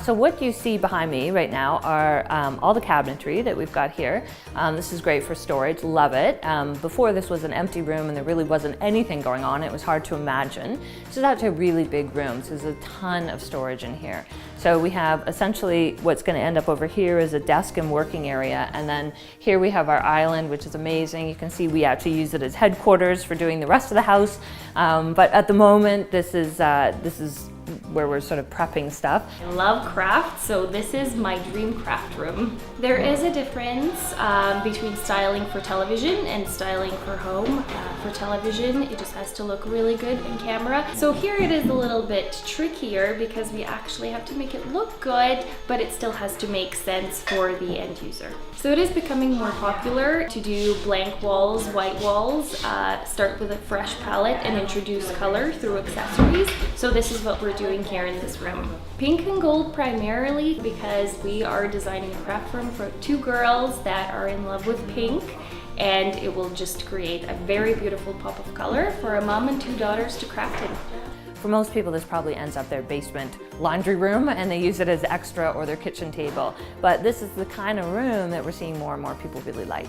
So what you see behind me right now are all the cabinetry that we've got here. This is great for storage, love it. Before this was an empty room and there really wasn't anything going on. It was hard to imagine. So that's a really big room. So there's a ton of storage in here. So we have essentially what's going to end up over here is a desk and working area, and then here we have our island, which is amazing. You can see we actually use it as headquarters for doing the rest of the house, but at the moment this is where we're sort of prepping stuff. I love craft, so this is my dream craft room. There is a difference between styling for television and styling for home. For television, it just has to look really good in camera. So here it is a little bit trickier because we actually have to make it look good, but it still has to make sense for the end user. So it is becoming more popular to do blank walls, white walls, start with a fresh palette and introduce color through accessories. So this is what we're doing here in this room. Pink and gold primarily because we are designing a craft room for two girls that are in love with pink, and it will just create a very beautiful pop of color for a mom and two daughters to craft in. For most people, this probably ends up their basement laundry room and they use it as extra or their kitchen table. But this is the kind of room that we're seeing more and more people really like.